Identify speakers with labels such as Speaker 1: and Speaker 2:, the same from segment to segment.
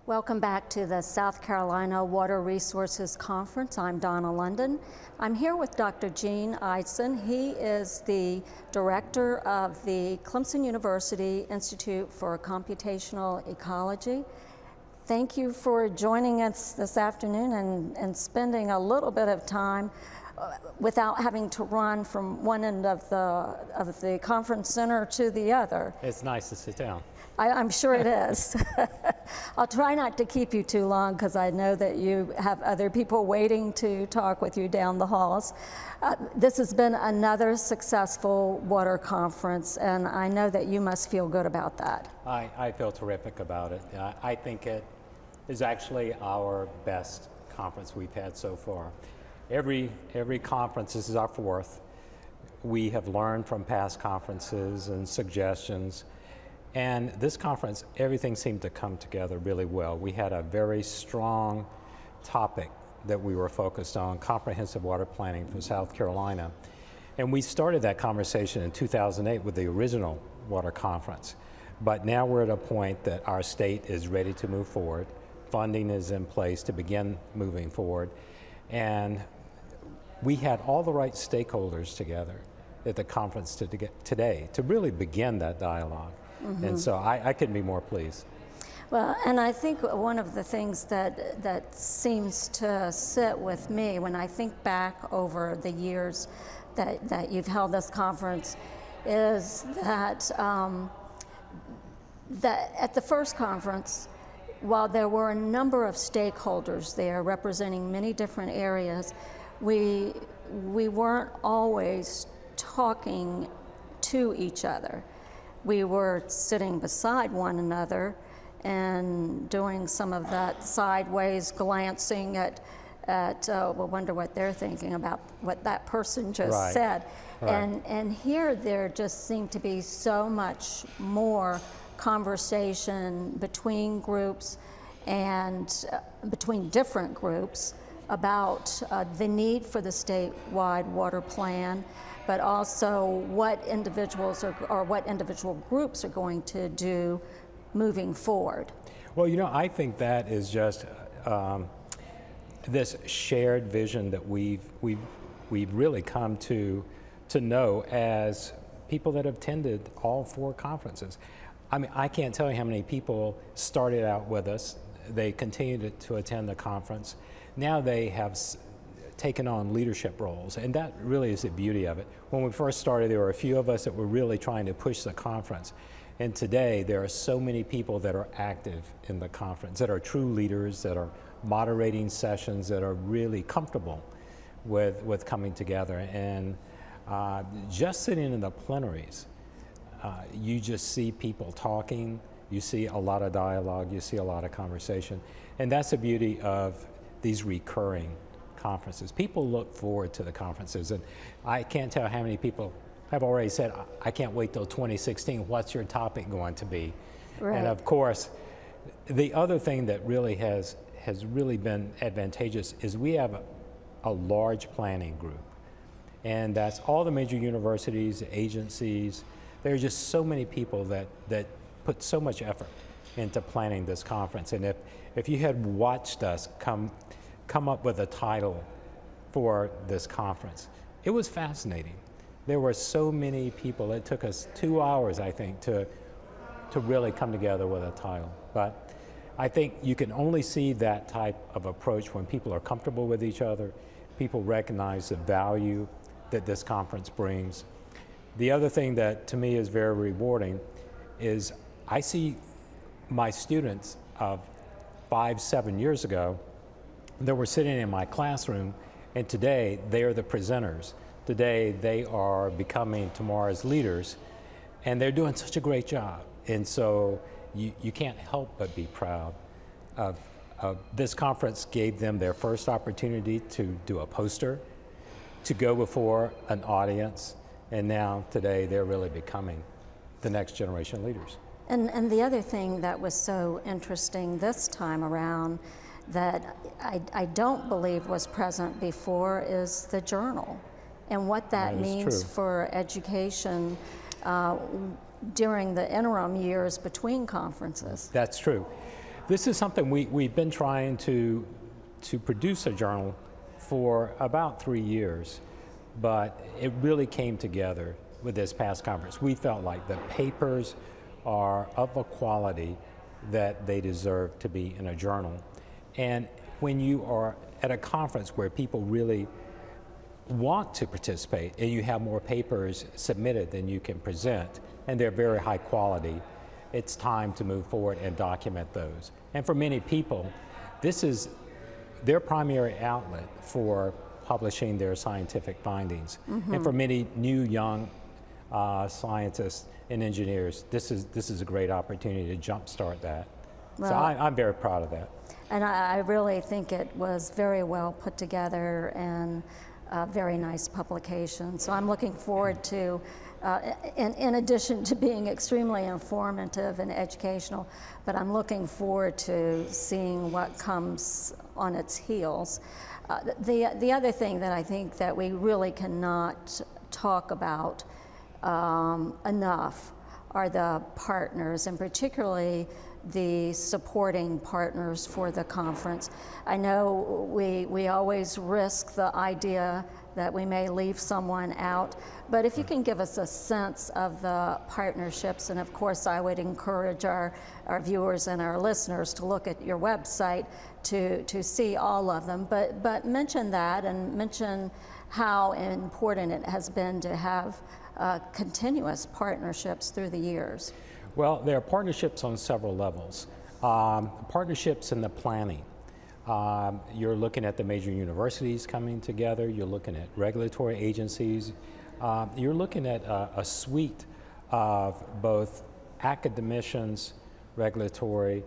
Speaker 1: Welcome back to the South Carolina Water Resources Conference. I'm Donna London. I'm here with Dr. Gene Eidson. He is the director of the Clemson University Institute for Computational Ecology. Thank you for joining us this afternoon and spending a little bit of time without having to run from one end of the conference center to the other.
Speaker 2: It's nice to sit down.
Speaker 1: I'm sure it is. I'll try not to keep you too long because I know that you have other people waiting to talk with you down the halls. This has been another successful water conference, and I know that you must feel good about that.
Speaker 2: I feel terrific about it. I think it is actually our best conference we've had so far. Every conference, this is our fourth, we have learned from past conferences and suggestions. And this conference, everything seemed to come together really well. We had a very strong topic that we were focused on, comprehensive water planning for South Carolina. And we started that conversation in 2008 with the original water conference. But now we're at a point that our state is ready to move forward. Funding is in place to begin moving forward. And we had all the right stakeholders together at the conference today to really begin that dialogue. Mm-hmm. And so I couldn't be more pleased.
Speaker 1: Well, and I think one of the things that seems to sit with me when I think back over the years that you've held this conference is that, that at the first conference, while there were a number of stakeholders there representing many different areas, we weren't always talking to each other. We were sitting beside one another and doing some of that sideways glancing at we'll wonder what they're thinking about what that person just said.
Speaker 2: Right.
Speaker 1: And here there just seemed to be so much more conversation between groups and between different groups about the need for the statewide water plan, but also what individuals or what individual groups are going to do moving forward.
Speaker 2: Well, you know, I think that is just this shared vision that we've really come to know as people that have attended all four conferences. I mean, I can't tell you how many people started out with us. They continued to attend the conference. Now they have taken on leadership roles, and that really is the beauty of it. When we first started, there were a few of us that were really trying to push the conference. And today, there are so many people that are active in the conference, that are true leaders, that are moderating sessions, that are really comfortable with coming together. And just sitting in the plenaries, you just see people talking, you see a lot of dialogue, you see a lot of conversation. And that's the beauty of these recurring conferences. People look forward to the conferences, and I can't tell how many people have already said, I can't wait till 2016, what's your topic going to be?
Speaker 1: Right.
Speaker 2: And of course, the other thing that really has really been advantageous is we have a large planning group, and that's all the major universities, agencies. There are just so many people that put so much effort into planning this conference. And if you had watched us come up with a title for this conference, it was fascinating. There were so many people. It took us 2 hours, I think, to really come together with a title. But I think you can only see that type of approach when people are comfortable with each other, people recognize the value that this conference brings. The other thing that to me is very rewarding is I see my students of 5-7 years ago that were sitting in my classroom, and today they are the presenters. Today they are becoming tomorrow's leaders, and they're doing such a great job. And so you can't help but be proud of this conference. Gave them their first opportunity to do a poster, to go before an audience, and now today they're really becoming the next generation leaders.
Speaker 1: And the other thing that was so interesting this time around that I don't believe was present before is the journal and what that means for education during the interim years between conferences.
Speaker 2: That's true. This is something we've been trying to produce a journal for about 3 years, but it really came together with this past conference. We felt like the papers are of a quality that they deserve to be in a journal. And when you are at a conference where people really want to participate and you have more papers submitted than you can present, and they're very high quality, it's time to move forward and document those. And for many people, this is their primary outlet for publishing their scientific findings. And for many new young scientists and engineers, this is a great opportunity to jumpstart that.
Speaker 1: Well,
Speaker 2: so I'm very proud of that.
Speaker 1: And I really think it was very well put together and a very nice publication. So I'm looking forward to, in addition to being extremely informative and educational, but I'm looking forward to seeing what comes on its heels. The other thing that I think that we really cannot talk about enough are the partners, and particularly the supporting partners for the conference. I know we always risk the idea that we may leave someone out, but if you can give us a sense of the partnerships, and of course I would encourage our viewers and our listeners to look at your website to see all of them, but mention that and mention how important it has been to have continuous partnerships through the years.
Speaker 2: Well, there are partnerships on several levels. Partnerships in the planning. You're looking at the major universities coming together, you're looking at regulatory agencies, you're looking at a suite of both academicians, regulatory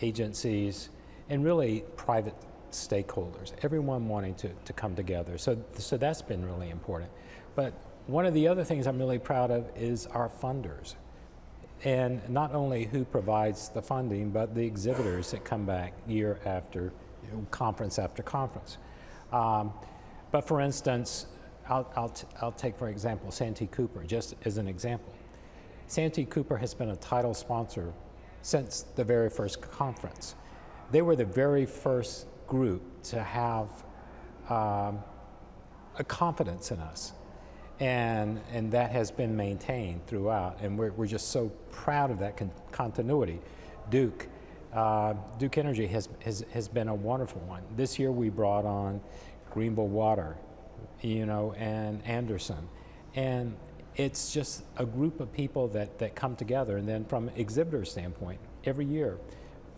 Speaker 2: agencies, and really private stakeholders, everyone wanting to come together. So that's been really important. But one of the other things I'm really proud of is our funders. And not only who provides the funding, but the exhibitors that come back year after, conference after conference. But for instance, I'll take for example Santee Cooper, just as an example. Santee Cooper has been a title sponsor since the very first conference. They were the very first group to have a confidence in us. And that has been maintained throughout, and we're just so proud of that continuity. Duke Energy has been a wonderful one. This year we brought on Greenville Water, and Anderson, and it's just a group of people that come together. And then from an exhibitor standpoint, every year,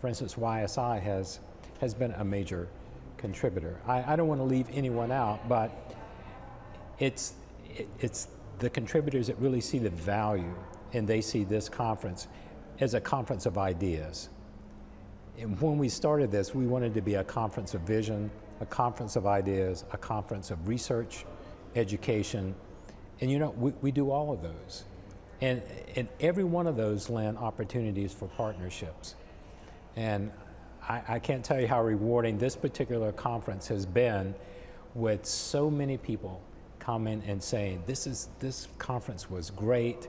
Speaker 2: for instance, YSI has been a major contributor. I don't want to leave anyone out, but it's the contributors that really see the value, and they see this conference as a conference of ideas. And when we started this, we wanted to be a conference of vision, a conference of ideas, a conference of research, education, and we do all of those. And every one of those lend opportunities for partnerships. And I can't tell you how rewarding this particular conference has been, with so many people coming and saying, this conference was great.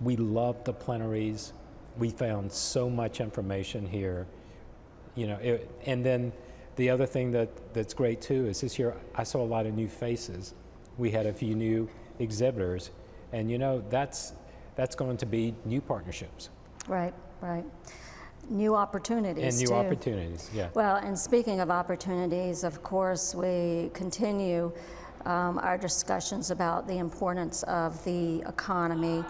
Speaker 2: We loved the plenaries. We found so much information here. And then the other thing that's great too is this year I saw a lot of new faces. We had a few new exhibitors, and that's going to be new partnerships.
Speaker 1: Right. New opportunities
Speaker 2: and new
Speaker 1: too.
Speaker 2: Opportunities, yeah.
Speaker 1: Well, and speaking of opportunities, of course, we continue our discussions about the importance of the economy,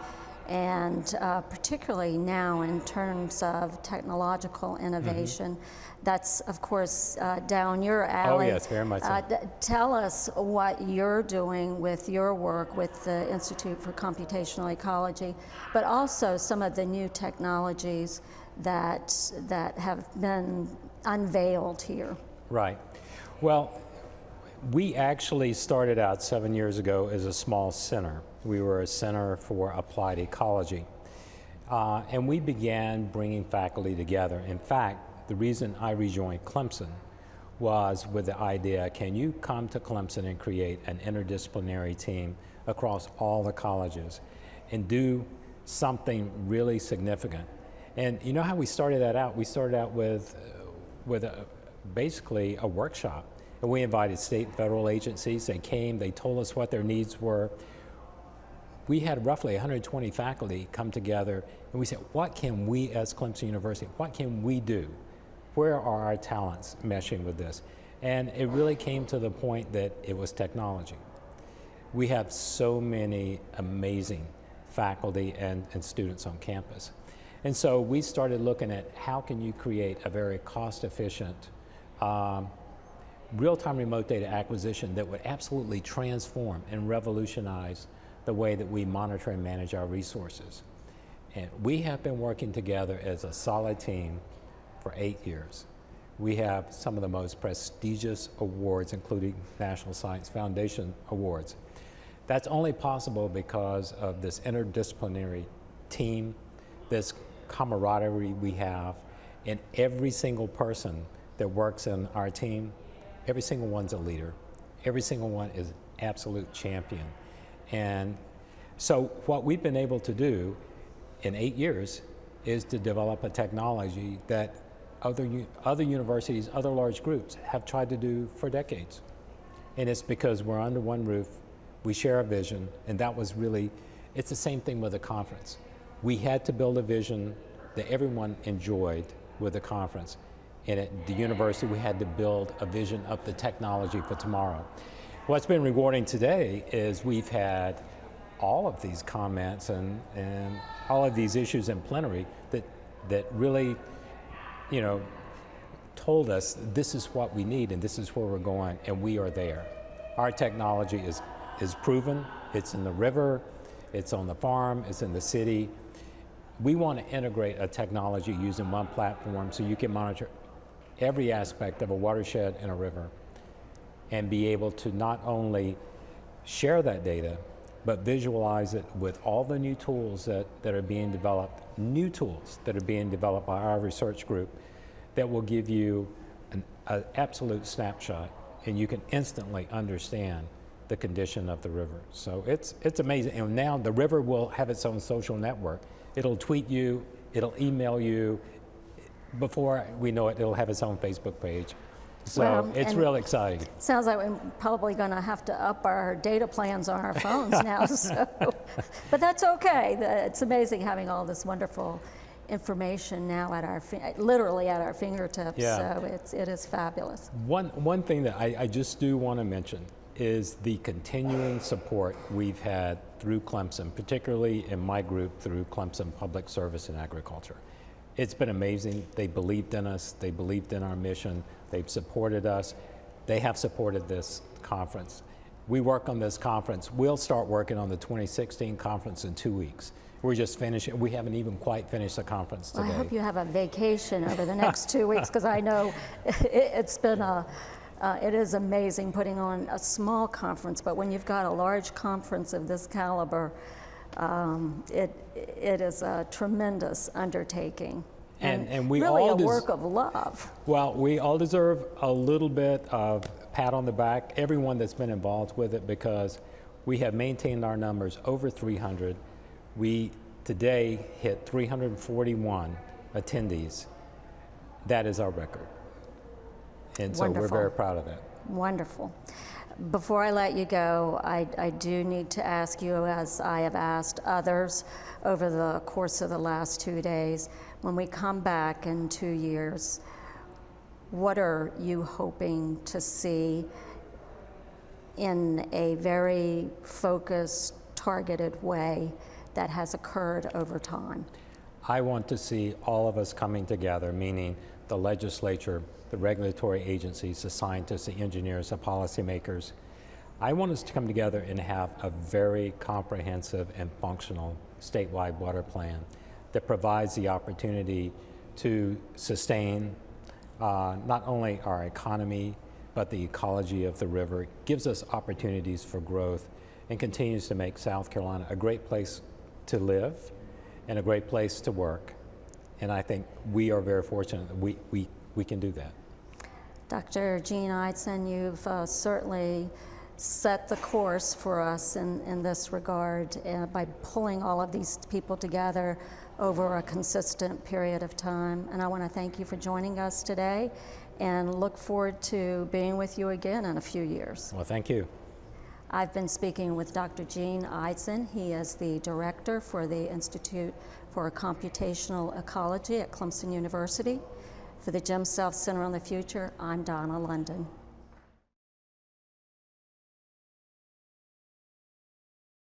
Speaker 1: and particularly now in terms of technological innovation. That's, of course, down your alley.
Speaker 2: Oh, yes, very much so.
Speaker 1: Tell us what you're doing with your work with the Institute for Computational Ecology, but also some of the new technologies that have been unveiled here.
Speaker 2: Right. Well, we actually started out 7 years ago as a small center. We were a center for applied ecology. And we began bringing faculty together. In fact, the reason I rejoined Clemson was with the idea, can you come to Clemson and create an interdisciplinary team across all the colleges and do something really significant? And you know how we started that out? We started out with basically a workshop. And we invited state and federal agencies. They came, they told us what their needs were. We had roughly 120 faculty come together, and we said, what can we as Clemson University, what can we do? Where are our talents meshing with this? And it really came to the point that it was technology. We have so many amazing faculty and students on campus. And so we started looking at how can you create a very cost-efficient, real-time remote data acquisition that would absolutely transform and revolutionize the way that we monitor and manage our resources. And we have been working together as a solid team for 8 years. We have some of the most prestigious awards, including National Science Foundation awards. That's only possible because of this interdisciplinary team, this camaraderie we have, and every single person that works in our team, every single one's a leader. Every single one is absolute champion. And so what we've been able to do in 8 years is to develop a technology that other universities, other large groups have tried to do for decades. And it's because we're under one roof, we share a vision, and that was really, it's the same thing with the conference. We had to build a vision that everyone enjoyed with the conference. And at the university, we had to build a vision of the technology for tomorrow. What's been rewarding today is we've had all of these comments and all of these issues in plenary that really, you know, told us this is what we need and this is where we're going, and we are there. Our technology is proven. It's in the river, it's on the farm, it's in the city. We want to integrate a technology using one platform so you can monitor every aspect of a watershed and a river and be able to not only share that data, but visualize it with all the new tools that are being developed, new tools that are being developed by our research group that will give you an absolute snapshot, and you can instantly understand the condition of the river. So it's amazing. And now the river will have its own social network. It'll tweet you, it'll email you. Before we know it, it'll have its own Facebook page. So
Speaker 1: well,
Speaker 2: it's real exciting.
Speaker 1: Sounds like we're probably going to have to up our data plans on our phones now. So, but that's okay. It's amazing having all this wonderful information now at our literally at our fingertips.
Speaker 2: Yeah.
Speaker 1: So it is fabulous.
Speaker 2: One thing that I just do want to mention is the continuing support we've had through Clemson, particularly in my group through Clemson Public Service and Agriculture. It's been amazing. They believed in us. They believed in our mission. They've supported us. They have supported this conference. We work on this conference. We'll start working on the 2016 conference in 2 weeks. We're just finishing. We haven't even quite finished the conference today.
Speaker 1: Well, I hope you have a vacation over the next 2 weeks, because I know it's been it is amazing putting on a small conference, but when you've got a large conference of this caliber, it is a tremendous undertaking.
Speaker 2: And we
Speaker 1: really
Speaker 2: all
Speaker 1: a work of love.
Speaker 2: Well, we all deserve a little bit of pat on the back, everyone that's been involved with it, because we have maintained our numbers over 300. We today hit 341 attendees. That is our record. And so
Speaker 1: Wonderful.
Speaker 2: we're very proud of that.
Speaker 1: Wonderful. Before I let you go, I do need to ask you, as I have asked others over the course of the last 2 days, when we come back in 2 years, what are you hoping to see in a very focused, targeted way that has occurred over time?
Speaker 2: I want to see all of us coming together, meaning the legislature, the regulatory agencies, the scientists, the engineers, the policymakers. I want us to come together and have a very comprehensive and functional statewide water plan that provides the opportunity to sustain not only our economy, but the ecology of the river, gives us opportunities for growth, and continues to make South Carolina a great place to live and a great place to work. And I think we are very fortunate that we can do that.
Speaker 1: Dr. Jean Eidson, you've certainly set the course for us in this regard by pulling all of these people together over a consistent period of time. And I want to thank you for joining us today and look forward to being with you again in a few years.
Speaker 2: Well, thank you.
Speaker 1: I've been speaking with Dr. Gene Eidson. He is the director for the Institute for Computational Ecology at Clemson University. For the Jim South Center on the Future, I'm Donna London.